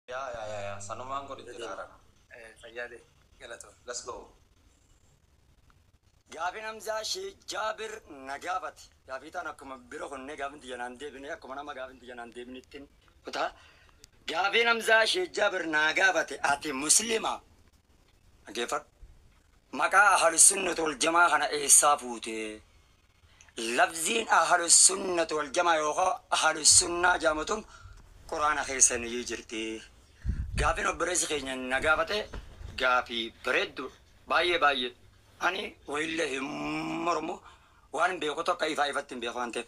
Ya. Sanumaan ko dito na. Fayyade galatoon. Let's go. Gaafin Hamzaa Sheek Jaabir na gaafate. Gaafii ta'an akkuma biroo konnee gaafin xiyyanaan deebine akkuma nama gaafin xiyyanaan deebinittiin kutaa. Gaafin Hamzaa Sheek Jaabir na gaafate ati musliima. Dhageeffadhu. Maqaa ahlusunnati wal jamaa kana eessaa fuute? Lafziin ahlusunnati wal jamaa yookaan ahlusunnaa jaamatuun quraana keessa ni jirti. Gaafin obboleessi keenya na gaafate gaafii bareeddu baay'ee. Ani wayillee hin mormu waan hin beeku tokko ifaa ifatti hin beeku waan ta'eef.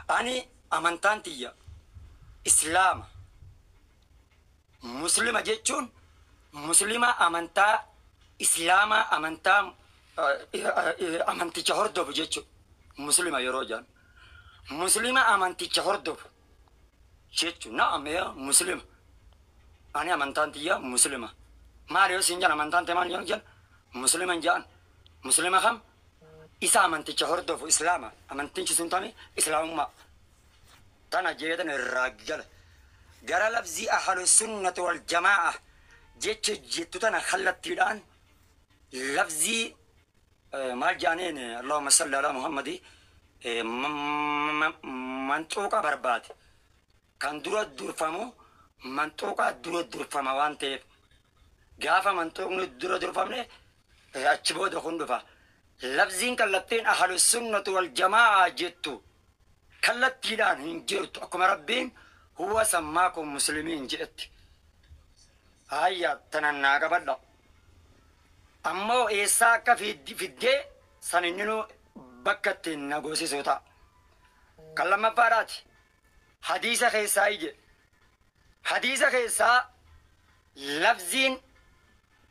Ani amantaan tiyya Islaama. Muslima jechuun muslima amantaa Islaamaa amantaa amanticha hordofu jechuudha. Muslima yeroo jedhan. Muslima amanticha hordofu jechuudha. Na'am muslima. Ani amantaan tiyya muslima. Maal yoo siin jedhan amantaan ta'e maal jedhan? Muslima hin jedhan. Muslima kam isa amanticha hordofu Islaama. Amantichi sun tami Islaamummaa. Tana jeetan irraa gala. Gara lafzii ahlu sunnati wal jamaa'a jecha jettu tana kallattiidhaan lafzii maal jaaneen Allahumma salli ala Muhammadi manxuuqa barbaade. Kan dura durfamu manxuuqa dura durfama waan ta'eef gaafa manxuuqni dura durfamne achi booda kun dhufa. Lafziin kallattiin ahlu sunnati wal jamaa'a jettu kallattiidhaan hin jirtu akkuma rabbiin huwa sammaakum muslimiin jedhetti. Hayya tanannaa qabadha. Ammoo eessaa akka fiddee san inninuu bakka ittiin nagoosisuu ta'a. Kan lammaffaadhaati. Hadiisa keessaa ije. Hadiisa keessaa lafziin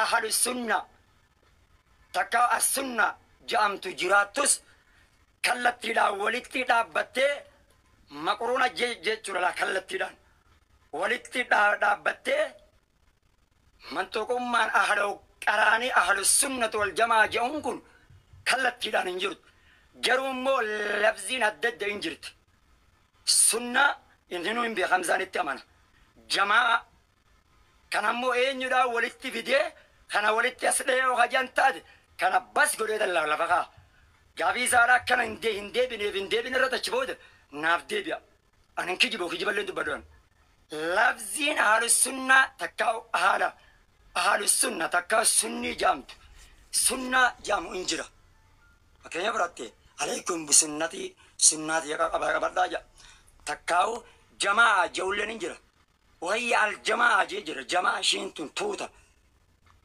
ahlu sunna takka as-sunna jedhamtu jiraattus kallattiidhaan walitti dhaabbattee maqruuna jechuudha kallattiidhaan walitti dhaabbattee manxuqummaan ahlu qaraanii ahlu sunnati wal jamaa jedhuun kun kallattiidhaan hin jirtu. Garuu immoo lafziin adda adda hin jirti. Sunna inni hin beekamsaan itti amana. Jamaa kan ammoo eenyudhaan walitti fidee kana walitti as dhiyoo hajaan taate kana bas godhee dallaa lafa kaa. Gaafii isaadhaa akkana hin deebine irra tachi booda naaf deebi'a. Ani hin kijiballee dubbadhan. Lafziin ahlu sunnaa takka ahlu sunna takka sunni jaamtu. Sunna jaamu hin jira. Fakkeenya biraatti alaykum bisunnati sunnaati qabadhaa jaa. Takkaawu jamaa jawulleen hin jira. Wayya al jamaa jee jira. Jamaa ishiin tun tuuta.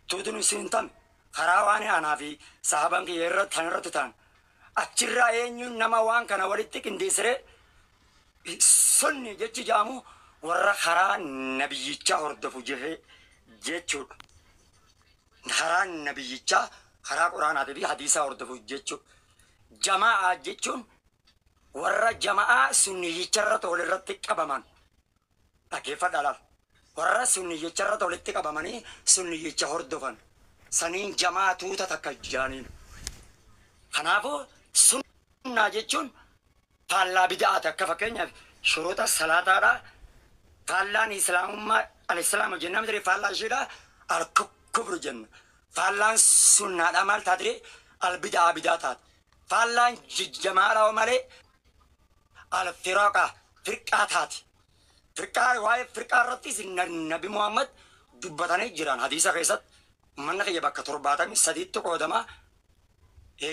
Tuutun isin tame. Karaa waan aanaa fi sahaban kiyya irratti ta'an. Achirraa eenyuun nama waan kana walitti qindeessiree sunni jechi jaamu warra karaa nabiyyichaa hordofu jechuudha. Karaa nabiyyichaa karaa quraanaatii fi hadiisaa hordofu jechuudha. Jamaa jechuun warra jamaa sunniyicharra walirratti qabaman. Dhaggeeffadhaa laal. Warra sunniyicharra walitti qabamanii sunniyicha hordofan. Saniin jamaa tuuta takka jaaniin. Kanaafuu sunnaa jechuun faallaa bid'aati akka fakkeenyaaf shuruuta salaataadhaa faallaan islaamummaa al-islaama jennaan ture faallaa isheedhaa al-kubru jenna. Faallaan sunnaadhaa maal taatire al-bid'aa taate. Faallaan jamaadhaa malee al-firaaqa firqaa taate. Firqaa waa'ee firqaa irrattis nabi Muhammad dubbatanii jiran hadiisa keessatti manna kiyya bakka 73 qoodamaa.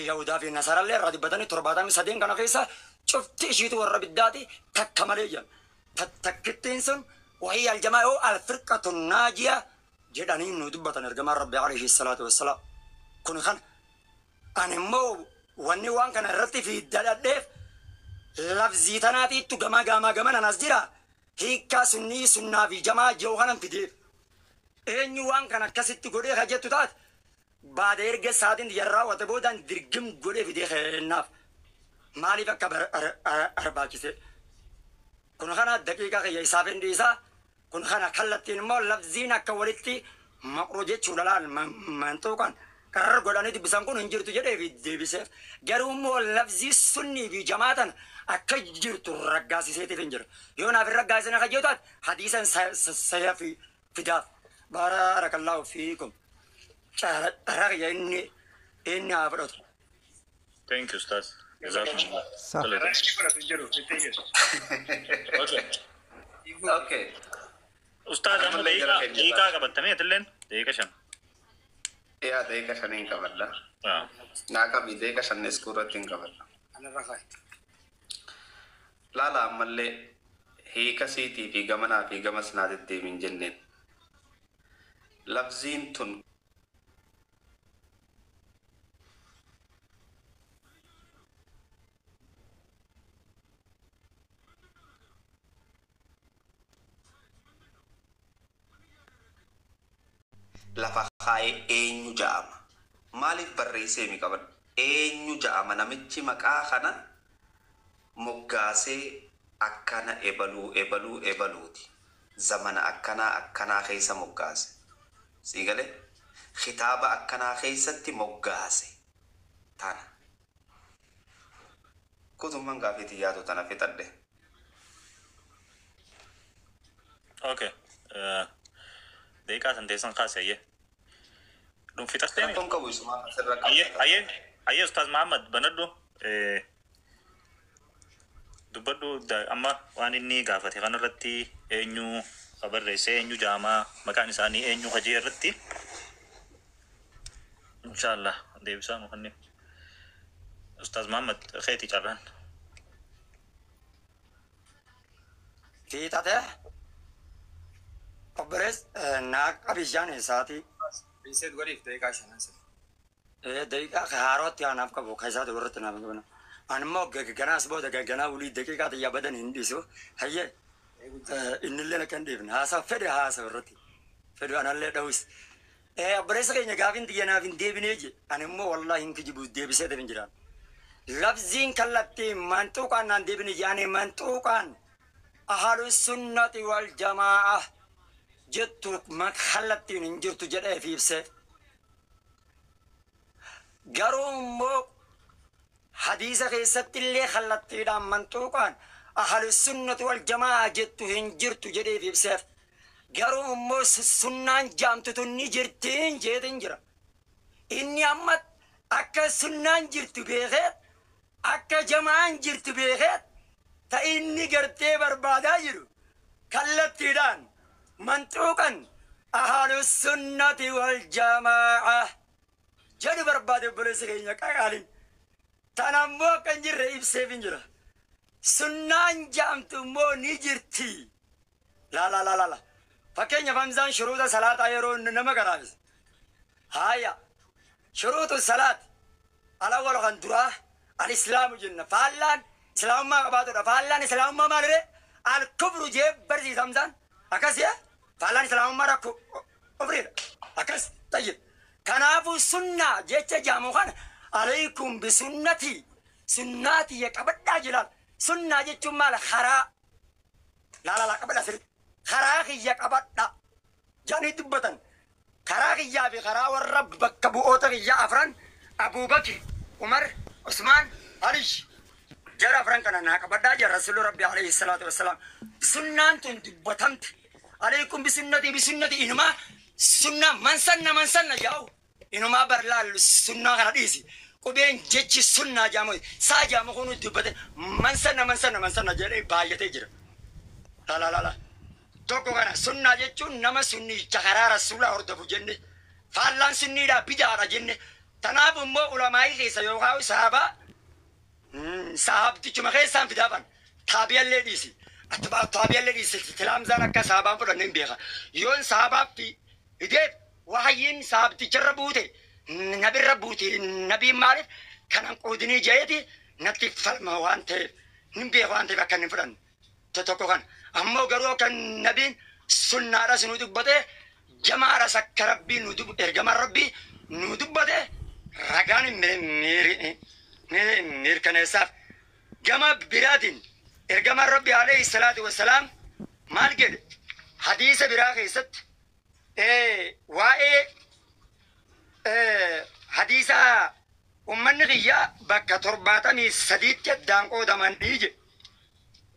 Yahudaa fi Nasarallee irraa dubbatanii 73 kana keessa cufti ishiitu warra biddaati takka malee jiran. Takkittiin sun wahii aljamaa yoo alfirqatu naajiya jedhanii nu dubbatan ergamaan Rabbi alayhi salaatu wassalaam. Kun kan ani immoo wanni waan kana irratti fi dadhadheef lafzii tanaatiittu gamaa anas jira. Hiikkaa sunnii sunnaa fi jamaa jiru kanan fideef. Eenyu waan kana akkasitti godhee hajjettu taate baada erga saatiin yarraa wata boodaan dirgim godhee fidee kennaaf. Maaliif akka barbaachise? Kun kana daqiiqaa kiyya isaaf hin dhiisaa. Kun kana kallattiin immoo lafziin akka walitti maqruu jechuudha laal manxuuqan karar godhanii dubbisan kun hin jirtu jedhee fi deebiseef. Garuu immoo lafzii sunnii fi jamaatan akka jirtu raggaasiseetiif hin jira. Yoo naaf hin raggaasine akka jirtu hadiisan sayyaa fi فداف بارك الله فيكم شهر رغي إني أفرط Thank you, Ustaz. Jazakumullah. صح Okay. Ustaz, amma daqiiqaa qabattamee atilleen daqiiqa 5. Yaa deega shaniin qaballa. Naa qabi deega shannis kurratti hin qaballa. أنا رخاي Laala ammallee hiika siitii fi gamanaa fi gamas naa deddeemin jenneen. Labziin tun lafa kaa'ee eenyu ja'ama. Maaliif barreessee mi qaban? Eenyu ja'ama namichi maqaa kana moggaasee akkana ebaluuti. Zamana akkanaa keessa moggaase. Siigalee kitaaba akkanaa keessatti moggaase. Tana. Kutumman gaafeetii yaadu tana fixadhe. Okay. Daqiiqaa san teessan kaasee dhun fixattee Rakkoon qabu isumaa asirra ayyee Ustaz Muhammad banadhu dubbadhu amma waan inni gaafate kanarratti eenyu barreesse eenyu jaamaa maqaan isaanii eenyu hajii irratti inshallah deebisaa nu kanneen Ustaz Muhammad keetii carraan في تاته أبرز ناك أبيجان ساتي بيسيد غريب دقيقة عشان أنسى دقيقة خيارات يا نافك أبو خيسات ورتنا بقولنا أنا ما جناس بود جنا ولي دقيقة يا بدن هنديسو هي إن اللي أنا كان ديفن هاسا فدي هاسا ورتي فدي أنا اللي دوس أبرز كي نجافين ديانا فين ديفن يجي أنا ما والله إنك جبوا ديف سيد بنجران لفظين كلتي منطق أن ديفن يعني منطق أن أهل السنة والجماعة جدت ما خلتي نجرت جرأ في بسه قروم حديث خيست اللي خلتي دام منطوقا أهل السنة والجماعة جدت هنجرت جرأ في بسه قروم السنة جامت تنجرتين جيدن جرا إني أمت أكا سنة جرت بيغير أكا جماعة جرت بيغير تإني قرتي بربادا جرو خلتي دان منطوقا أهل السنة والجماعة جد برباد بلسكين يكالين تنمو كنجر رئيب سيفين جرا سنان جامتو مو نجرتي لا فكين يفهمزان شروط الصلاة يرون نما قرابس هايا شروط الصلاة الأول خندراه الإسلام جنة فعلان إسلام ما قبادو فعلان إسلام ما مالري الكبر جيب برزي سمزان أكاس يا فعلان إسلام ما ركو أبريد أكاس طيب كنافو سنة جيتش جاموخان عليكم بسنتي سناتي يكبدا جلال سنة جيتش مال خرا لا قبل أسري خراخي يكبدا جاني دبتن خراخي يا بخرا والرب بكبو أوتك يا أفران أبو بكر عمر عثمان علي جرى فرنكنا ناكبدا جرى رسول ربي عليه الصلاة والسلام سنة دبتنت عليكم بسنتي إنما سنة من سنة جاو إنما برلال السنة غرديسي كوبين جيتش سنة جامو ساجا مخونو دبت من سنة جرى بايته جرى لا توكو غنا سنة جيتشو نما سني جخرا رسول أردفو جنة فالان سني دا بجارة جنة تناب مو علماء خيسا يوغاو صحاب تيجي خيسا في دابان تابع الليديسي أتباع تابع الليديسي كلام زانا كصحابان فرنين بيها يون صحابا في إديت وحيين صحاب تجربوتي نبي ربوتي نبي مالك كان قودني جايتي نتي فلما وانتي نبي وانتي بكن فرن تتوكو غن أما قالوا كان نبي سنة رأس ندوب بده جماعة رأس كربي ندوب إرجام ربي ندوب بده رجعني مير كنيسة جماعة برادين إرجام ربي عليه الصلاة والسلام مالجد حديث براخي ست حديث أمني غيا بكا ترباتني سديد جدان قودا من ديجي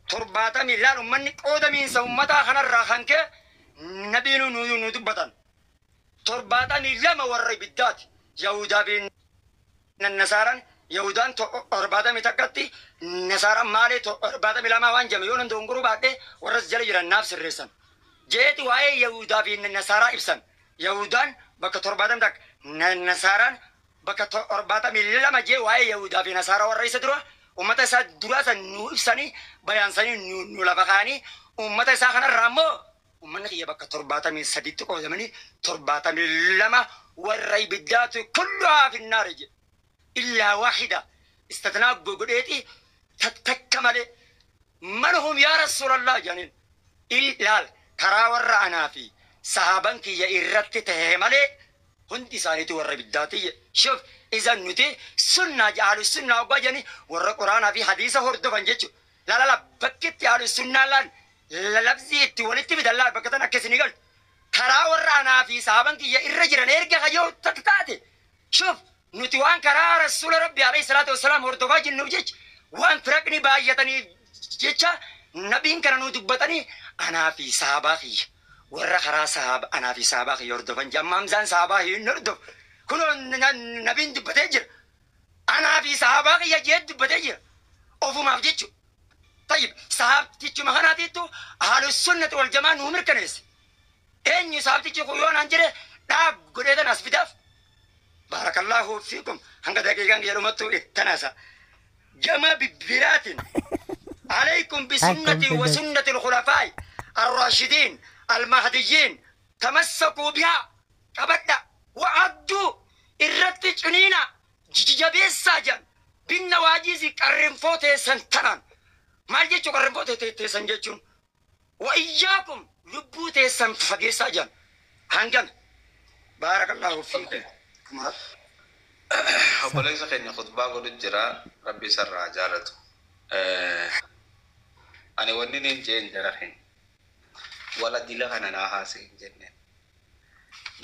ترباتني لا أمني قودا من سومتا خنا الراخنك نبينا ندبطن ترباطني لما وري بالذات يهودا بين النصارى يهودان أربعة متكتي نصارى مالي أربعة لما وانجم يون دونغرو بعده ورس جل نفس الرسم جيت واي يهودا بين النصارى إبسن يهودان بك ترباطة متك النصارى بك أربعة لما جي واي يهودا بين النصارى ورئيس دروا ومتى ساد دراسة نو إبسني بيان سني نو لبخاني ومتى ساخنا رامو ومن هي بك ترباطة من سديت قدمني ترباطة لما وري بالذات كلها في النار جي. إلا واحدة استثناء بقولتي تتكمل من هم يا رسول الله جنين إلا ترى ورأنا في صحابك يا إرت تهمله هندي سانيت ور بالذاتي شوف إذا نتي سنة جعل السنة وبجني ور القرآن في حديثه هرد فنجتشو لا بكت جعل السنة لا لفظي تولدت بدلال بكتنا كسني قلت ترى ورأنا في صحابك يا إرجع نرجع خيو تكتاتي شوف نتوان كرار رسول ربي عليه الصلاة والسلام هردوفا جنو جيش وان فرقني بايتني جيشا نبين كانوا دبتني أنا في صحاباخي ورا خرا صحاب أنا في صحاباخي هردوفا جمام زان صحاباخي نردو كنو نبين دبتجر أنا في صحاباخي يجيد دبتجر أوفو ما بجيشو طيب صحاب تيجو مخانا تيتو أهل السنة والجماعة نمر كنيس إن يصحاب تيجو خويون أنجره لا قريدا ناس بداف بارك الله فيكم هنگا دقيقاً يرمتو التناسى جمع ببرات عليكم بسنتي وسنة الخلفاء الراشدين المهديين تمسكوا بها أبدا وعدوا الرتج عنينا جبيس ساجن بالنواجز كرمفوتي سنتنان ما جيتو كرمفوتي سنجتون وإياكم لبوتي سنفقي ساجن هنگا بارك الله فيكم obboleessa keenya khutbaa godhu jira rabbi isarraa jaalatu ani wanni nin jeen jara keenya wala dila kana naa haase hin jenneen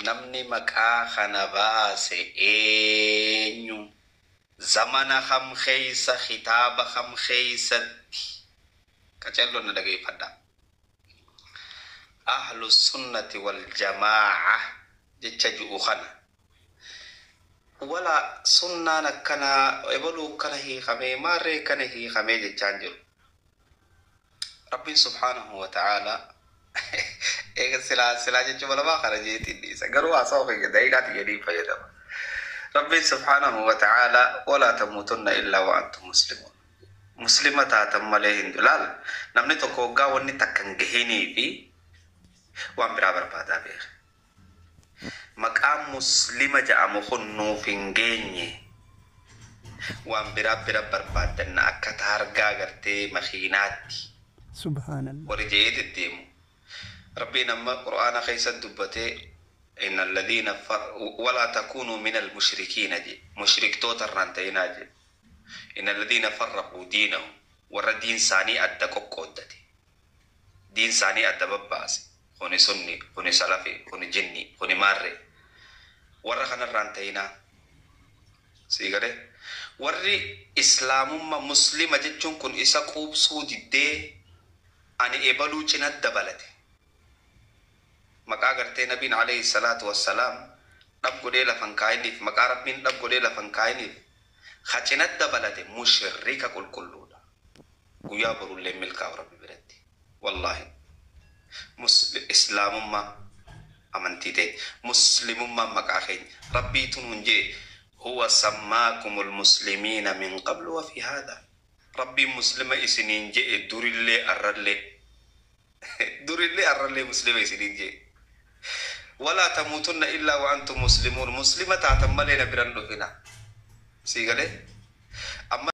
namni maqaa kana baase eenyu zamana kam keeysa kitaaba kam keeysatti qacello na dhageeffadha ahlu sunnati wal jamaa'a jecha ju'u kana ولا سنة كنا يبلو كنا هي خمي مرة كنا هي خمي جانجل ربي سبحانه وتعالى إيه سلا جت ولا ما خرجت إني سجروا أصابع كده إيه قاعد يجري فيدا ربي سبحانه وتعالى ولا تموتن إلا وأنتم مسلمون مسلمة تاتملهن دلال نمني تكوجا وني تكنجهني في وام برابر بادا بير مقام مسلمة جامو خنو فنجيني وان برابر بربادنا أكتار غاغرتي مخيناتي سبحان الله ورجيت الديمو ربنا ما قرآن خيسا دبتي إن الذين ولا تكونوا من المشركين دي مشرك توتر رانتينا دي إن الذين فرقوا دينهم والدين ثاني أدى كوكودتي دين ثاني أدى بباسي خوني سني خوني سلفي خوني جني خوني ماري ورخنا رانتينا سيغري وري إسلام ما مسلم جتشون كن إسا قوب سودي دي أني إبالو چنات دبالتي مكا غرتي نبي عليه الصلاة والسلام نبقو دي لفنكاينيف مكا ربين نبقو دي لفنكاينيف خچنات دبالتي مشركة كل كلو دا ويا برو اللي ملكا وربي بردي والله إسلام ما أمنتي دي مسلم ما مكاخين ربي تنونجي هو سماكم المسلمين من قبل وفي هذا ربي مسلم إسنين جي دوري اللي مسلم إسنين جي ولا تموتن إلا وأنتم مسلمون مسلمة تعتملين برندو هنا سيغلي أما